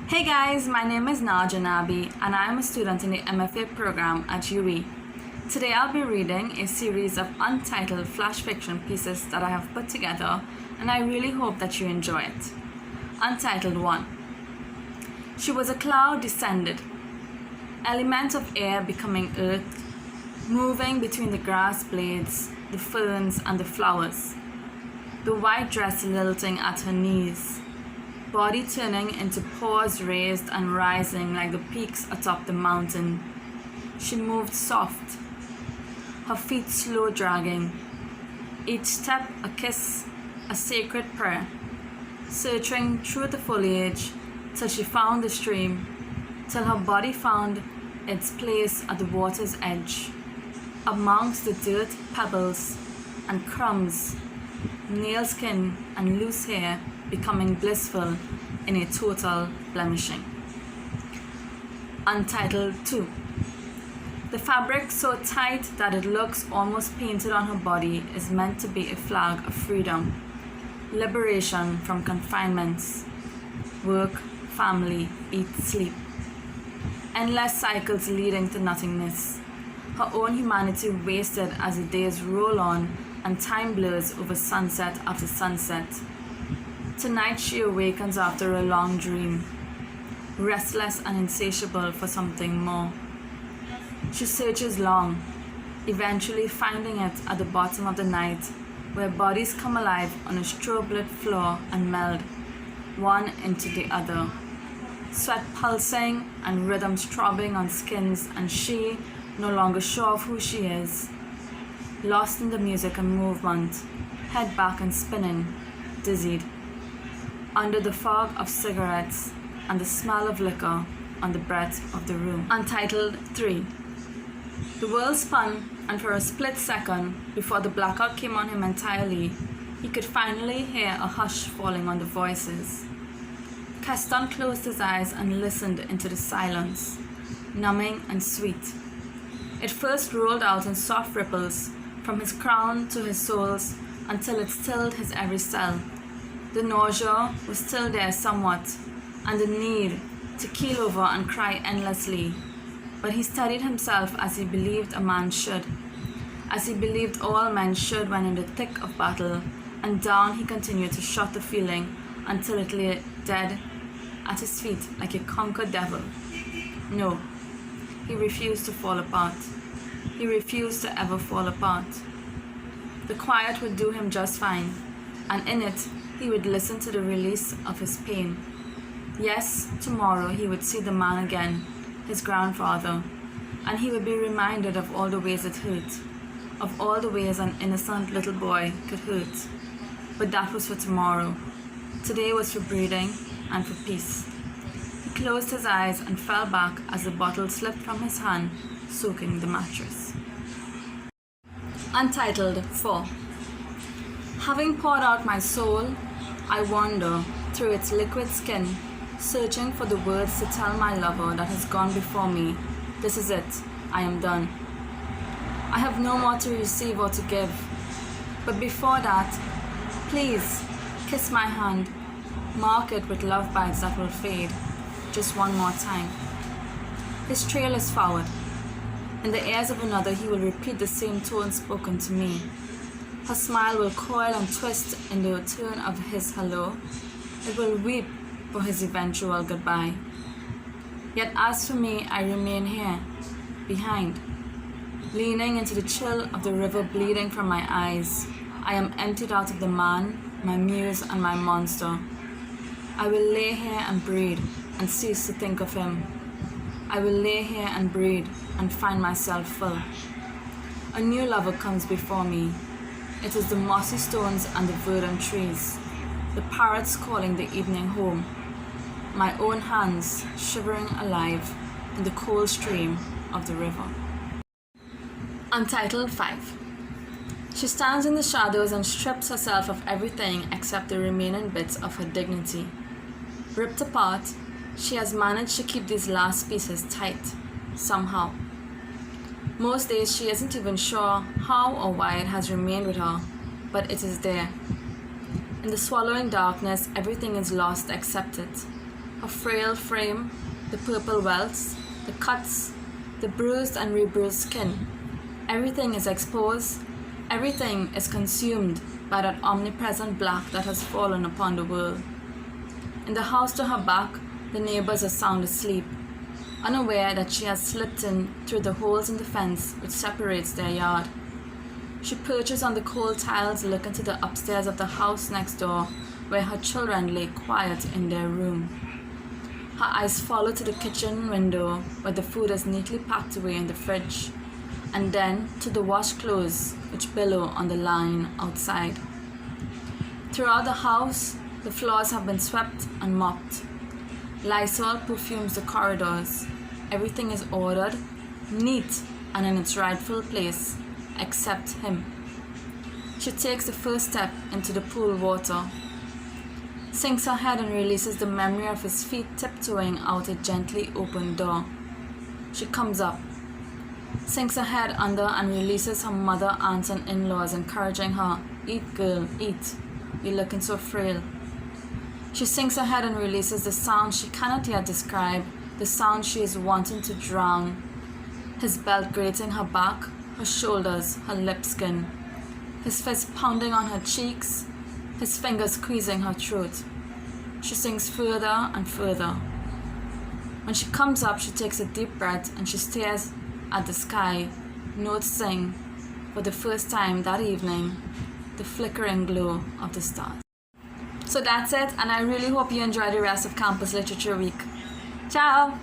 Hey guys, my name is Nadja Nabbe and I am a student in the MFA program at UE. Today I'll be reading a series of untitled flash fiction pieces that I have put together and I really hope that you enjoy it. Untitled 1. She was a cloud descended, element of air becoming earth, moving between the grass blades, the ferns and the flowers, the white dress lilting at her knees, body turning into paws raised and rising like the peaks atop the mountain. She moved soft, her feet slow dragging, each step a kiss, a sacred prayer, searching through the foliage till she found the stream, till her body found its place at the water's edge, amongst the dirt, pebbles, and crumbs, nail skin and loose hair becoming blissful in a total blemishing. Untitled 2. The fabric so tight that it looks almost painted on her body is meant to be a flag of freedom, liberation from confinements, work, family, eat, sleep, endless cycles leading to nothingness, her own humanity wasted as the days roll on and time blurs over sunset after sunset. Tonight she awakens after a long dream, restless and insatiable for something more. She searches long, eventually finding it at the bottom of the night, where bodies come alive on a strobe-lit floor and meld, one into the other. Sweat pulsing and rhythms throbbing on skins, and she, no longer sure of who she is, lost in the music and movement, head back and spinning, dizzied, under the fog of cigarettes and the smell of liquor on the breath of the room. Untitled 3. The world spun, and for a split second, before the blackout came on him entirely, he could finally hear a hush falling on the voices. Caston closed his eyes and listened into the silence, numbing and sweet. It first rolled out in soft ripples from his crown to his soles until it stilled his every cell. The nausea was still there somewhat, and the need to keel over and cry endlessly. But he steadied himself as he believed a man should, as he believed all men should when in the thick of battle, and down he continued to shut the feeling until it lay dead at his feet like a conquered devil. No, he refused to fall apart. He refused to ever fall apart. The quiet would do him just fine, and in it he would listen to the release of his pain. Yes, tomorrow he would see the man again, his grandfather, and he would be reminded of all the ways it hurt, of all the ways an innocent little boy could hurt. But that was for tomorrow. Today was for breathing and for peace. He closed his eyes and fell back as the bottle slipped from his hand, soaking the mattress. Untitled 4. Having poured out my soul, I wander through its liquid skin, searching for the words to tell my lover that has gone before me, this is it, I am done. I have no more to receive or to give. But before that, please kiss my hand, mark it with love bites that will fade, just one more time. His trail is forward. In the ears of another he will repeat the same tone spoken to me. Her smile will coil and twist in the return of his hello. It will weep for his eventual goodbye. Yet as for me, I remain here, behind, leaning into the chill of the river bleeding from my eyes. I am emptied out of the man, my muse and my monster. I will lay here and breathe and cease to think of him. I will lay here and breathe and find myself full. A new lover comes before me. It is the mossy stones and the verdant trees, the parrots calling the evening home, my own hands shivering alive in the cold stream of the river. Untitled 5. She stands in the shadows and strips herself of everything except the remaining bits of her dignity. Ripped apart, she has managed to keep these last pieces tight, somehow. Most days she isn't even sure how or why it has remained with her, but it is there. In the swallowing darkness, everything is lost except it. Her frail frame, the purple welts, the cuts, the bruised and rebruised skin. Everything is exposed, everything is consumed by that omnipresent black that has fallen upon the world. In the house to her back, the neighbors are sound asleep, unaware that she has slipped in through the holes in the fence which separates their yard. She perches on the cold tiles looking to the upstairs of the house next door, where her children lay quiet in their room. Her eyes follow to the kitchen window where the food is neatly packed away in the fridge, and then to the washed clothes which billow on the line outside. Throughout the house, the floors have been swept and mopped. Lysol perfumes the corridors. Everything is ordered, neat, and in its rightful place, except him. She takes the first step into the pool water, sinks her head and releases the memory of his feet tiptoeing out a gently opened door. She comes up, sinks her head under and releases her mother, aunts and in-laws encouraging her, "Eat girl, eat, you're looking so frail." She sinks her head and releases the sound she cannot yet describe, the sound she is wanting to drown. His belt grating her back, her shoulders, her lip skin. His fist pounding on her cheeks, his fingers squeezing her throat. She sinks further and further. When she comes up, she takes a deep breath and she stares at the sky, noticing, for the first time that evening, the flickering glow of the stars. So that's it, and I really hope you enjoy the rest of Campus Literature Week. Ciao!